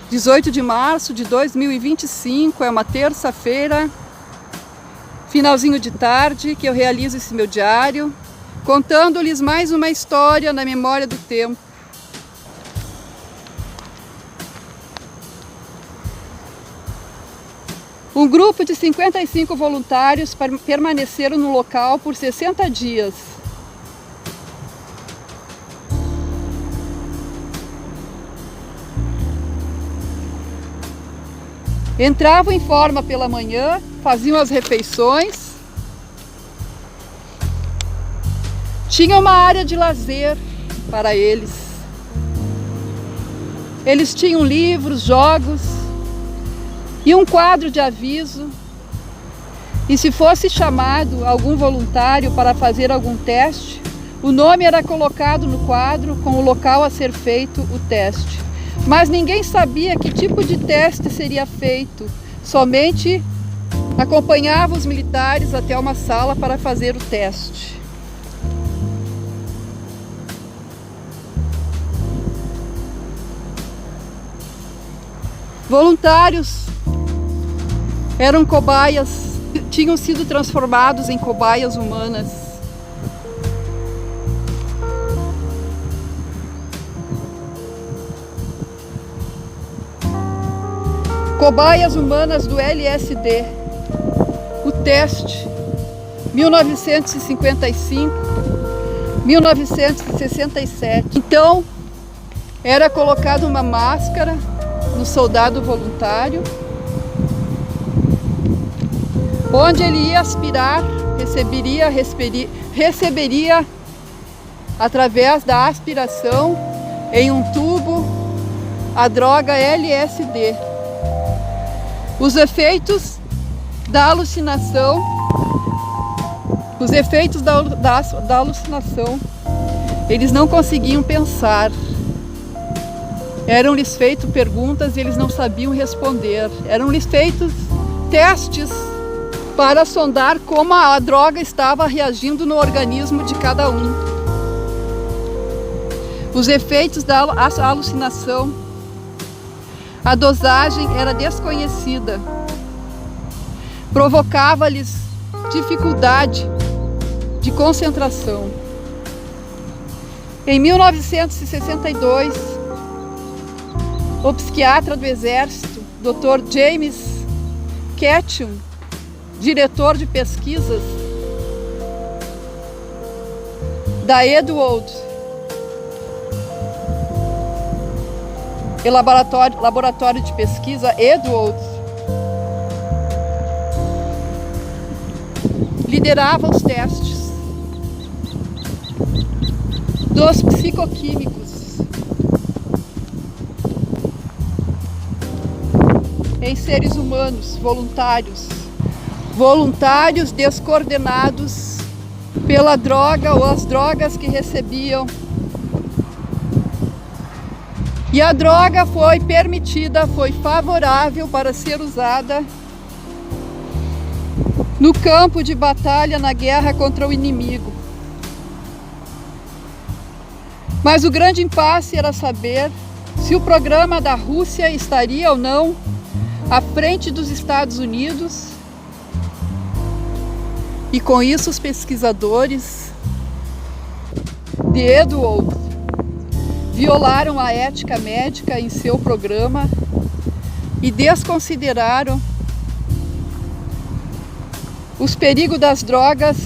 18 de março de 2025, é uma terça-feira, finalzinho de tarde, que eu realizo esse meu diário, contando-lhes mais uma história na memória do tempo. Um grupo de 55 voluntários permaneceram no local por 60 dias. Entravam em forma pela manhã, faziam as refeições, tinha uma área de lazer para eles. Eles tinham livros, jogos e um quadro de aviso. E se fosse chamado algum voluntário para fazer algum teste, o nome era colocado no quadro com o local a ser feito o teste. Mas ninguém sabia que tipo de teste seria feito, somente acompanhava os militares até uma sala para fazer o teste. Voluntários eram cobaias, tinham sido transformados em cobaias humanas. Cobaias humanas do LSD, o teste, 1955, 1967. Então, era colocada uma máscara no soldado voluntário, onde ele ia aspirar, receberia através da aspiração em um tubo a droga LSD. Os efeitos da alucinação, eles não conseguiam pensar. Eram-lhes feitas perguntas e eles não sabiam responder. Eram-lhes feitos testes para sondar como a droga estava reagindo no organismo de cada um. Os efeitos da alucinação, a dosagem era desconhecida, provocava-lhes dificuldade de concentração. Em 1962, o psiquiatra do Exército, Dr. James Ketchum, diretor de pesquisas da Edwards, e laboratório de pesquisa Edwards, liderava os testes dos psicoquímicos em seres humanos voluntários descoordenados pela droga ou as drogas que recebiam. E a droga foi permitida, foi favorável para ser usada no campo de batalha na guerra contra o inimigo. Mas o grande impasse era saber se o programa da Rússia estaria ou não à frente dos Estados Unidos. E com isso os pesquisadores de Edwards violaram a ética médica em seu programa e desconsideraram os perigos das drogas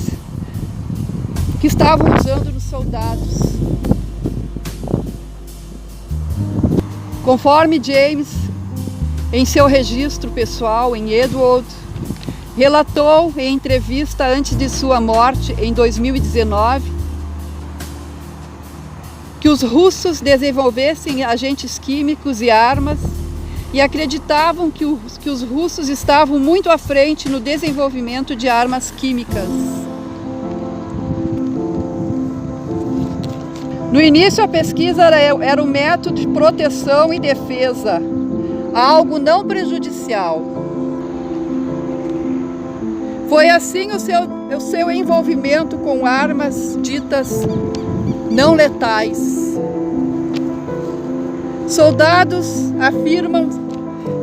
que estavam usando nos soldados. Conforme James, em seu registro pessoal em Edwards, relatou em entrevista antes de sua morte em 2019, que os russos desenvolvessem agentes químicos e armas e acreditavam que os russos estavam muito à frente no desenvolvimento de armas químicas. No início, a pesquisa era um método de proteção e defesa, algo não prejudicial. Foi assim o seu envolvimento com armas ditas não letais. Soldados afirmam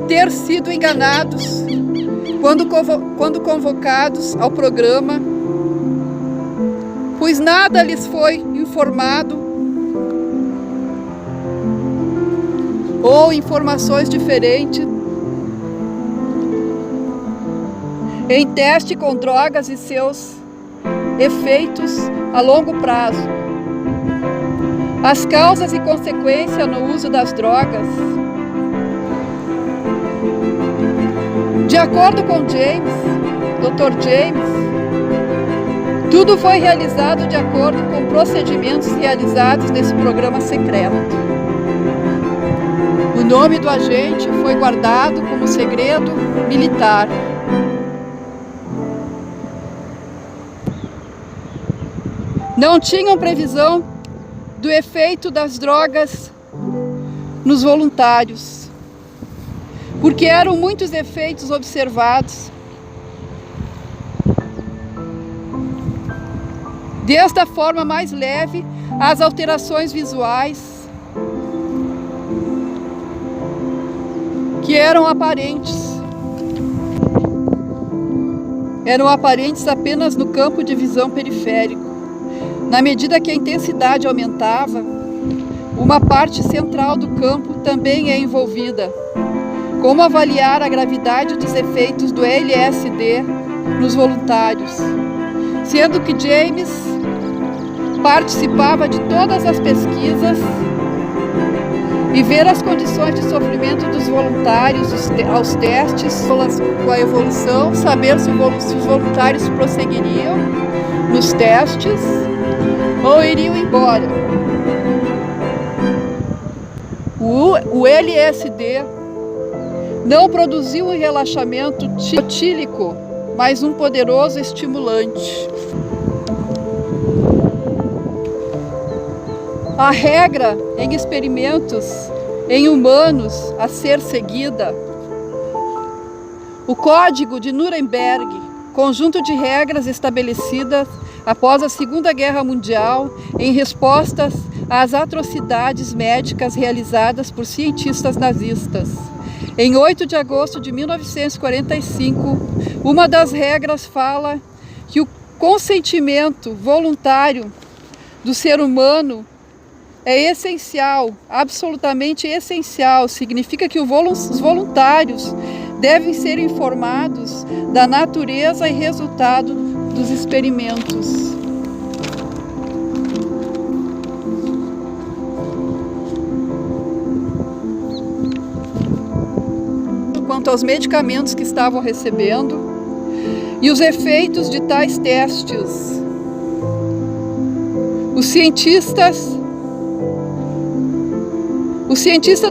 ter sido enganados quando convocados ao programa, pois nada lhes foi informado ou informações diferentes em teste com drogas e seus efeitos a longo prazo. As causas e consequências no uso das drogas. De acordo com Dr. James, tudo foi realizado de acordo com procedimentos realizados nesse programa secreto. O nome do agente foi guardado como segredo militar. Não tinham previsão do efeito das drogas nos voluntários, porque eram muitos efeitos observados, desde a forma mais leve às alterações visuais, que eram aparentes apenas no campo de visão periférico. Na medida que a intensidade aumentava, uma parte central do campo também é envolvida. Como avaliar a gravidade dos efeitos do LSD nos voluntários? Sendo que James participava de todas as pesquisas e ver as condições de sofrimento dos voluntários aos testes, com a evolução, saber se os voluntários prosseguiriam nos testes ou iriam embora. O LSD não produziu um relaxamento tílico, mas um poderoso estimulante. A regra em experimentos em humanos a ser seguida, o Código de Nuremberg, conjunto de regras estabelecidas após a Segunda Guerra Mundial em respostas às atrocidades médicas realizadas por cientistas nazistas. Em 8 de agosto de 1945, uma das regras fala que o consentimento voluntário do ser humano é essencial, absolutamente essencial. Significa que os voluntários devem ser informados da natureza e resultado dos experimentos. Quanto aos medicamentos que estavam recebendo e os efeitos de tais testes, o cientista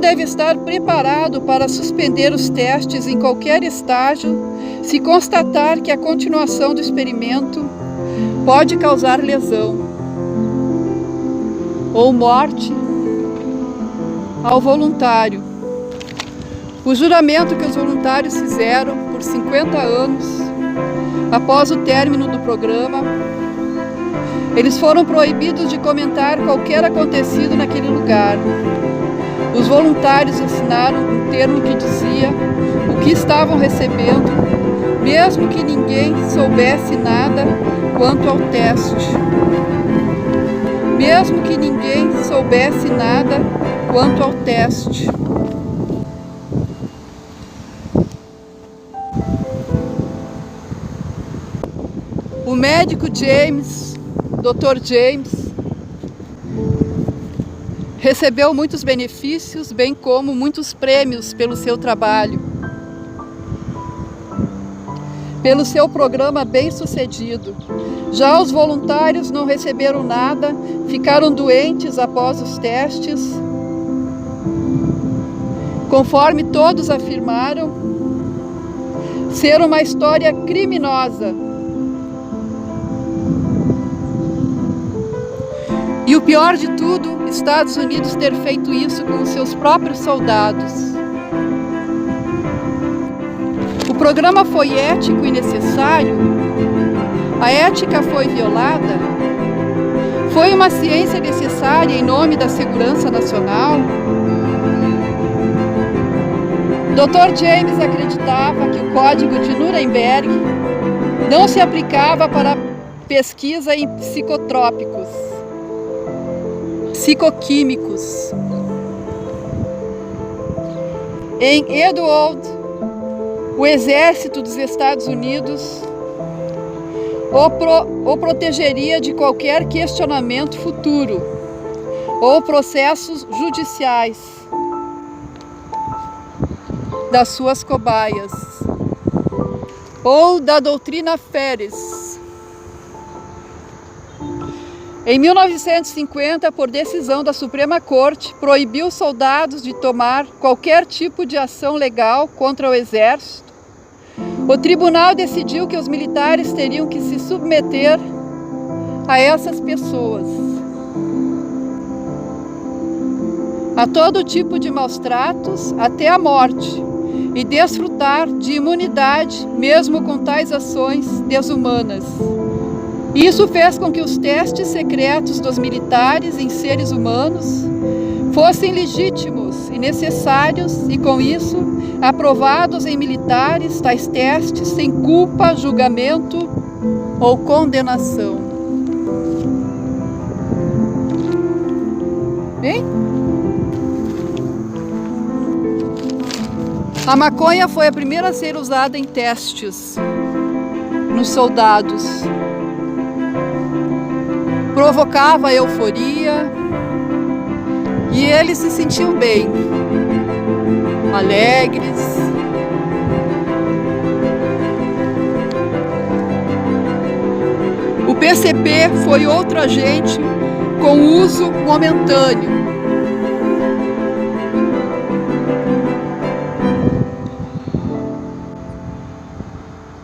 deve estar preparado para suspender os testes em qualquer estágio se constatar que a continuação do experimento pode causar lesão ou morte ao voluntário. O juramento que os voluntários fizeram por 50 anos após o término do programa, eles foram proibidos de comentar qualquer acontecido naquele lugar. Os voluntários assinaram um termo que dizia o que estavam recebendo, mesmo que ninguém soubesse nada quanto ao teste. Mesmo que ninguém soubesse nada quanto ao teste. O médico Dr. James, recebeu muitos benefícios, bem como muitos prêmios pelo seu trabalho, pelo seu programa bem-sucedido. Já os voluntários não receberam nada, ficaram doentes após os testes. Conforme todos afirmaram, ser uma história criminosa. E o pior de tudo, Estados Unidos ter feito isso com os seus próprios soldados. O programa foi ético e necessário? A ética foi violada? Foi uma ciência necessária em nome da segurança nacional? Dr. James acreditava que o Código de Nuremberg não se aplicava para pesquisa em psicotrópicos, psicoquímicos. Em Edward, o exército dos Estados Unidos o protegeria de qualquer questionamento futuro ou processos judiciais das suas cobaias ou da doutrina Ferris. Em 1950, por decisão da Suprema Corte, proibiu soldados de tomar qualquer tipo de ação legal contra o exército. O tribunal decidiu que os militares teriam que se submeter a essas pessoas, a todo tipo de maus tratos, até a morte, e desfrutar de imunidade mesmo com tais ações desumanas. Isso fez com que os testes secretos dos militares em seres humanos fossem legítimos e necessários e, com isso, aprovados em militares tais testes sem culpa, julgamento ou condenação. Bem? A maconha foi a primeira a ser usada em testes nos soldados. Provocava euforia e eles se sentiam bem, alegres. O PCP foi outro agente com uso momentâneo.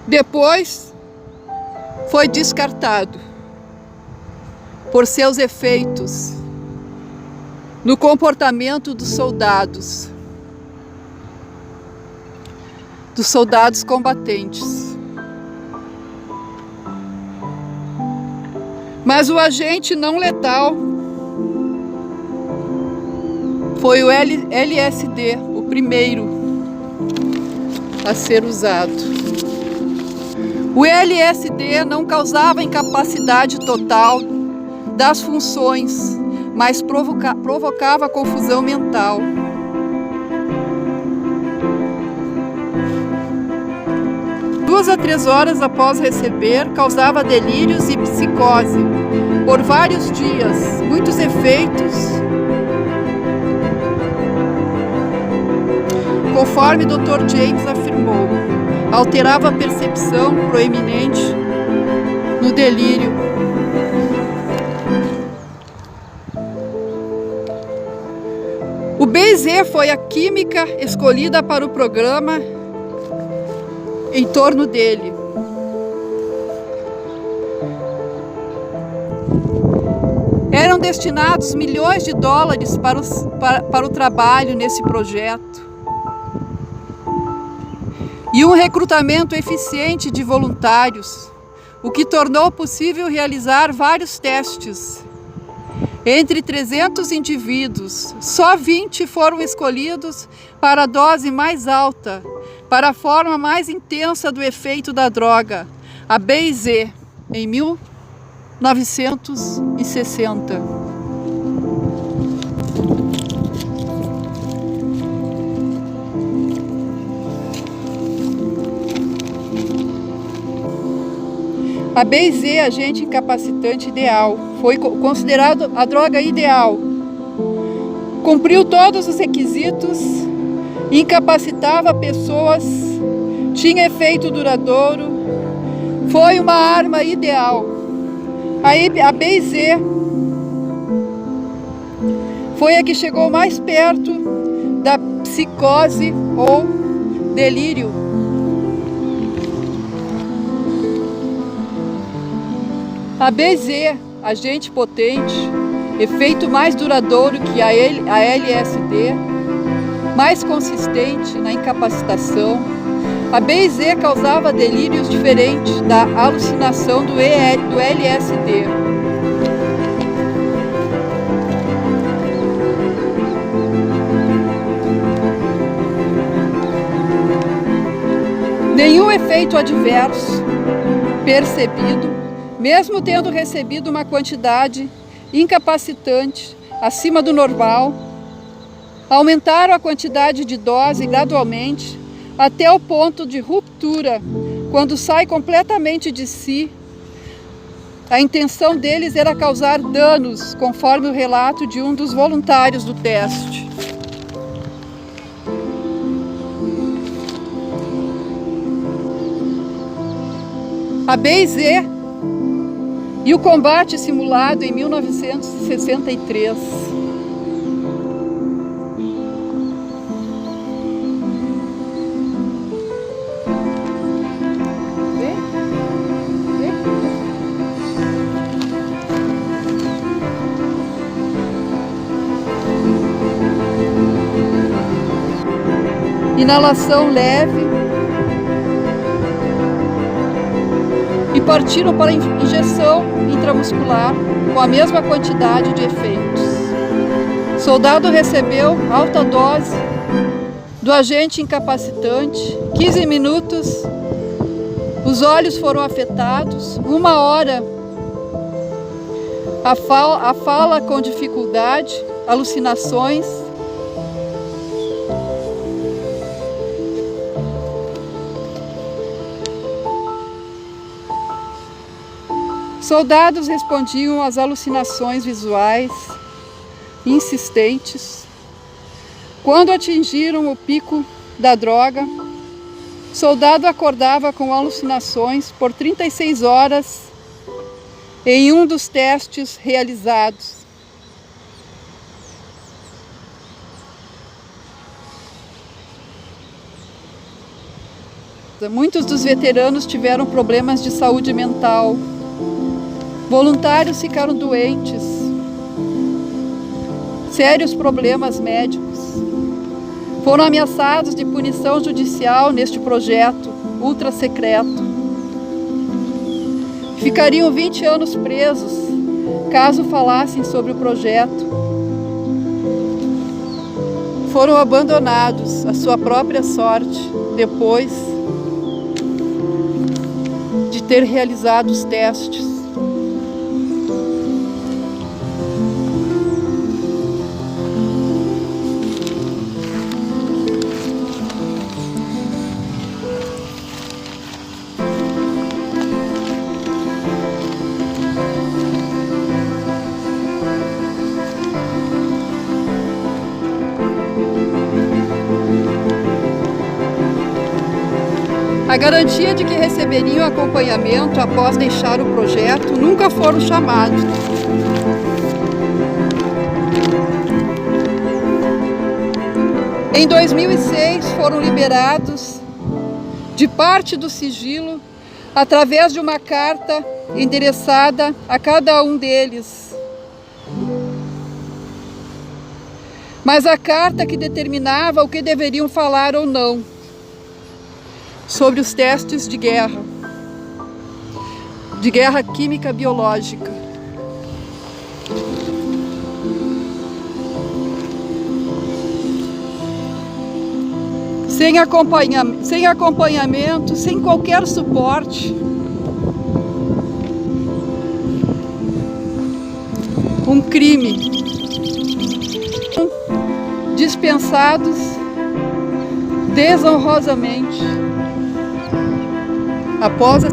Depois foi descartado por seus efeitos no comportamento dos soldados combatentes. Mas o agente não letal foi o LSD, o primeiro a ser usado. O LSD não causava incapacidade total das funções, mas provocava confusão mental. Duas a 3 horas após receber, causava delírios e psicose por vários dias, muitos efeitos, conforme Dr. James afirmou, alterava a percepção proeminente no delírio. O BZ foi a química escolhida para o programa em torno dele. Eram destinados milhões de dólares para o trabalho nesse projeto. E um recrutamento eficiente de voluntários, o que tornou possível realizar vários testes. Entre 300 indivíduos, só 20 foram escolhidos para a dose mais alta, para a forma mais intensa do efeito da droga, a BZ, em 1960. A BZ, agente incapacitante ideal, foi considerado a droga ideal. Cumpriu todos os requisitos, incapacitava pessoas, tinha efeito duradouro, foi uma arma ideal. A BZ foi a que chegou mais perto da psicose ou delírio. A BZ, agente potente, efeito mais duradouro que a LSD, mais consistente na incapacitação. A BZ causava delírios diferentes da alucinação do LSD. Nenhum efeito adverso percebido, mesmo tendo recebido uma quantidade incapacitante acima do normal. Aumentaram a quantidade de dose gradualmente até o ponto de ruptura, quando sai completamente de si. A intenção deles era causar danos, conforme o relato de um dos voluntários do teste. A B&Z e o combate simulado em 1963. Inalação leve e partiram para injeção intramuscular com a mesma quantidade de efeitos. O soldado recebeu alta dose do agente incapacitante, 15 minutos, os olhos foram afetados, 1 hora a fala com dificuldade, alucinações. Soldados respondiam às alucinações visuais insistentes. Quando atingiram o pico da droga, o soldado acordava com alucinações por 36 horas em um dos testes realizados. Muitos dos veteranos tiveram problemas de saúde mental. Voluntários ficaram doentes, sérios problemas médicos. Foram ameaçados de punição judicial neste projeto ultra secreto. Ficariam 20 anos presos caso falassem sobre o projeto. Foram abandonados à sua própria sorte depois de ter realizado os testes. A garantia de que receberiam acompanhamento após deixar o projeto nunca foram chamados. Em 2006 foram liberados de parte do sigilo através de uma carta endereçada a cada um deles. Mas a carta que determinava o que deveriam falar ou não sobre os testes de guerra química biológica. Sem acompanhamento, sem qualquer suporte. Um crime. Dispensados desonrosamente após a